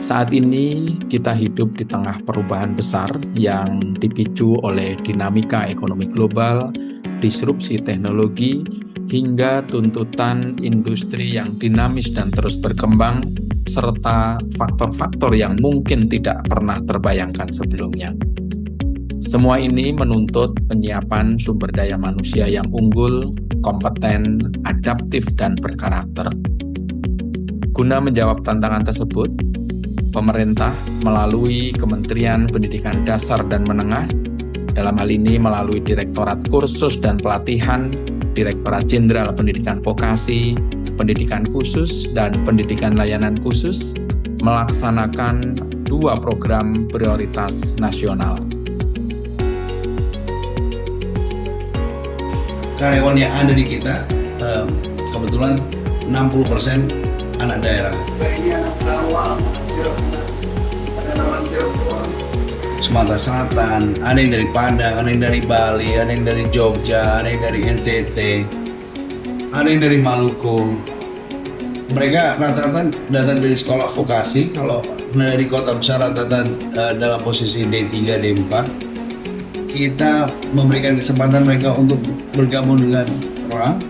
Saat ini kita hidup di tengah perubahan besar yang dipicu oleh dinamika ekonomi global, disrupsi teknologi, hingga tuntutan industri yang dinamis dan terus berkembang, serta faktor-faktor yang mungkin tidak pernah terbayangkan sebelumnya. Semua ini menuntut penyiapan sumber daya manusia yang unggul, kompeten, adaptif, dan berkarakter. Guna menjawab tantangan tersebut, pemerintah melalui Kementerian Pendidikan Dasar dan Menengah, dalam hal ini melalui Direktorat Kursus dan Pelatihan, Direktorat Jenderal Pendidikan Vokasi, Pendidikan Khusus, dan Pendidikan Layanan Khusus, melaksanakan 2 program prioritas nasional. Karyawan yang ada di kita, kebetulan 60% anak daerah. Sumatera Selatan, ada yang dari Padang, ada yang dari Bali, ada yang dari Jogja, ada yang dari NTT, ada yang dari Maluku. Mereka rata-rata datang dari sekolah vokasi. Kalau dari kota besar rata-rata dalam posisi D3, D4. Kita memberikan kesempatan mereka untuk bergabung dengan orang.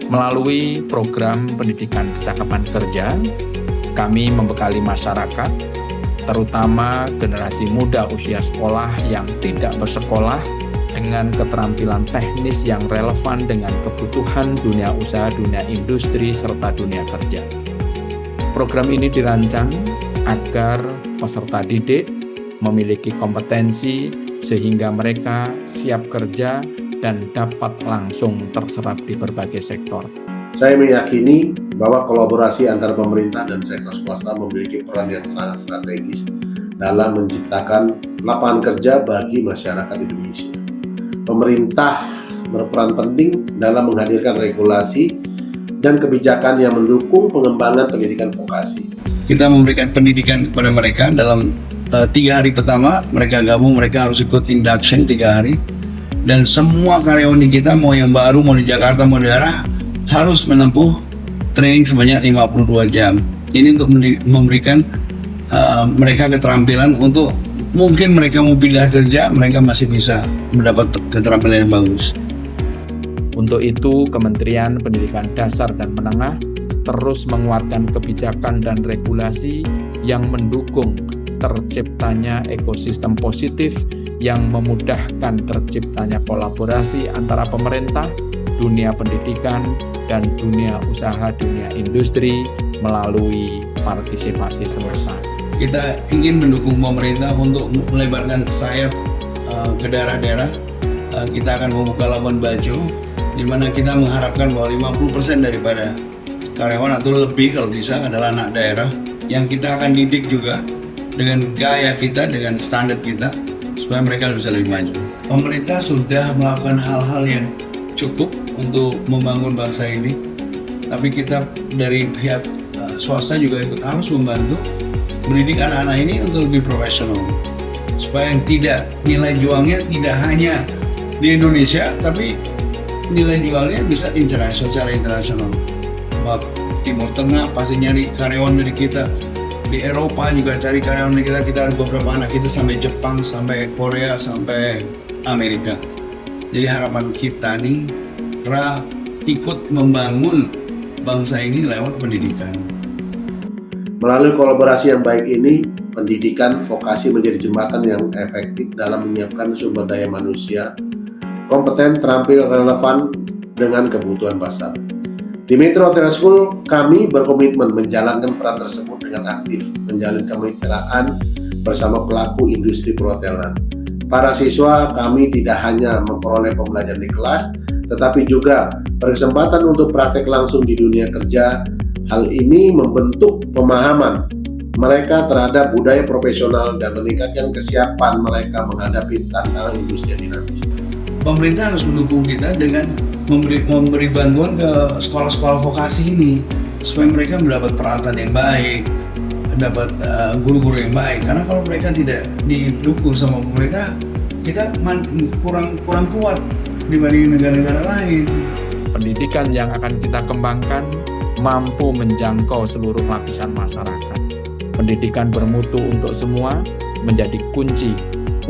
Melalui program pendidikan kecakapan kerja, kami membekali masyarakat, terutama generasi muda usia sekolah yang tidak bersekolah, dengan keterampilan teknis yang relevan dengan kebutuhan dunia usaha, dunia industri, serta dunia kerja. Program ini dirancang agar peserta didik memiliki kompetensi sehingga mereka siap kerja dan dapat langsung terserap di berbagai sektor. Saya meyakini bahwa kolaborasi antara pemerintah dan sektor swasta memiliki peran yang sangat strategis dalam menciptakan lapangan kerja bagi masyarakat Indonesia. Pemerintah berperan penting dalam menghadirkan regulasi dan kebijakan yang mendukung pengembangan pendidikan vokasi. Kita memberikan pendidikan kepada mereka dalam 3 hari pertama. Mereka gabung, mereka harus ikut induction 3 hari. Dan semua karyawan di kita, mau yang baru, mau di Jakarta, mau di daerah, harus menempuh training sebanyak 52 jam. Ini untuk memberikan mereka keterampilan untuk mungkin mereka mau pindah kerja, mereka masih bisa mendapat keterampilan yang bagus. Untuk itu, Kementerian Pendidikan Dasar dan Menengah terus menguatkan kebijakan dan regulasi yang mendukung terciptanya ekosistem positif yang memudahkan terciptanya kolaborasi antara pemerintah, dunia pendidikan, dan dunia usaha, dunia industri melalui partisipasi semesta. Kita ingin mendukung pemerintah untuk melebarkan sayap ke daerah-daerah. Kita akan membuka Labuan Bajo, di mana kita mengharapkan bahwa 50% daripada karyawan atau lebih kalau bisa adalah anak daerah yang kita akan didik juga dengan gaya kita, dengan standar kita, supaya mereka bisa lebih maju. Pemerintah sudah melakukan hal-hal yang cukup untuk membangun bangsa ini, tapi kita dari pihak swasta juga harus membantu mendidik anak-anak ini untuk lebih profesional, supaya yang tidak nilai jualnya tidak hanya di Indonesia, tapi nilai jualnya bisa internasional, secara internasional. Timur Tengah pasti nyari karyawan dari kita, di Eropa juga cari karyawan dari kita. Kita ada beberapa anak kita sampai Jepang, sampai Korea, sampai Amerika. Jadi harapan kita nih ikut membangun bangsa ini lewat pendidikan. Melalui kolaborasi yang baik ini, pendidikan vokasi menjadi jembatan yang efektif dalam menyiapkan sumber daya manusia kompeten, terampil, relevan dengan kebutuhan pasar. Di Metro Hotel School, kami berkomitmen menjalankan peran tersebut dengan aktif, menjalin kemitraan bersama pelaku industri perhotelan. Para siswa kami tidak hanya memperoleh pembelajaran di kelas, tetapi juga berkesempatan untuk praktek langsung di dunia kerja. Hal ini membentuk pemahaman mereka terhadap budaya profesional dan meningkatkan kesiapan mereka menghadapi tantangan industri yang dinamis. Pemerintah harus mendukung kita dengan memberi bantuan ke sekolah-sekolah vokasi ini, supaya mereka mendapat peralatan yang baik, dapat guru-guru yang baik. Karena kalau mereka tidak didukung sama pemerintah, kita kurang kuat dibanding negara-negara lain. Pendidikan yang akan kita kembangkan mampu menjangkau seluruh lapisan masyarakat. Pendidikan bermutu untuk semua menjadi kunci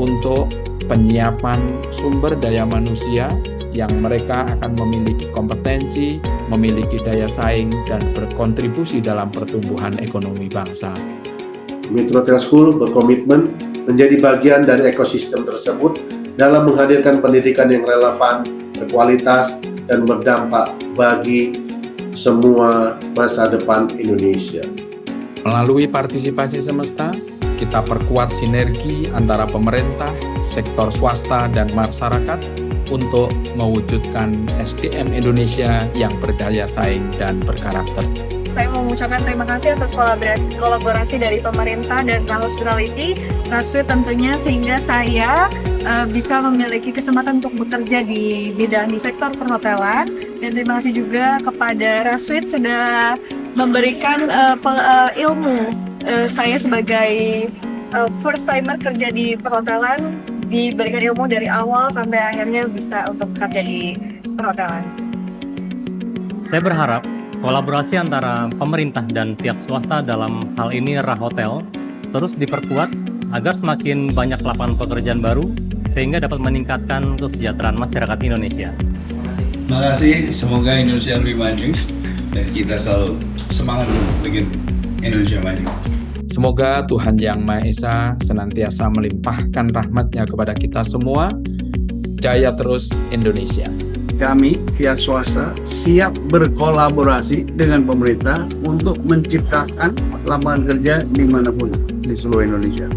untuk penyiapan sumber daya manusia yang mereka akan memiliki kompetensi, memiliki daya saing, dan berkontribusi dalam pertumbuhan ekonomi bangsa. Metro Trail School berkomitmen menjadi bagian dari ekosistem tersebut dalam menghadirkan pendidikan yang relevan, berkualitas, dan berdampak bagi semua masa depan Indonesia. Melalui partisipasi semesta, kita perkuat sinergi antara pemerintah, sektor swasta, dan masyarakat untuk mewujudkan SDM Indonesia yang berdaya saing dan berkarakter. Saya mau mengucapkan terima kasih atas kolaborasi dari pemerintah dan Hospitality, Ratsuit tentunya, sehingga saya bisa memiliki kesempatan untuk bekerja di sektor perhotelan. Dan terima kasih juga kepada Ratsuit sudah memberikan ilmu. Saya sebagai first timer kerja di perhotelan, diberikan ilmu dari awal sampai akhirnya bisa untuk bekerja di perhotelan. Saya berharap kolaborasi antara pemerintah dan pihak swasta dalam hal ini Rahotel terus diperkuat agar semakin banyak lapangan pekerjaan baru sehingga dapat meningkatkan kesejahteraan masyarakat Indonesia. Terima kasih, semoga Indonesia lebih maju dan kita selalu semangat untuk bikin Indonesia maju. Semoga Tuhan Yang Maha Esa senantiasa melimpahkan rahmat-Nya kepada kita semua. Jaya terus Indonesia. Kami, pihak swasta, siap berkolaborasi dengan pemerintah untuk menciptakan lapangan kerja dimanapun di seluruh Indonesia.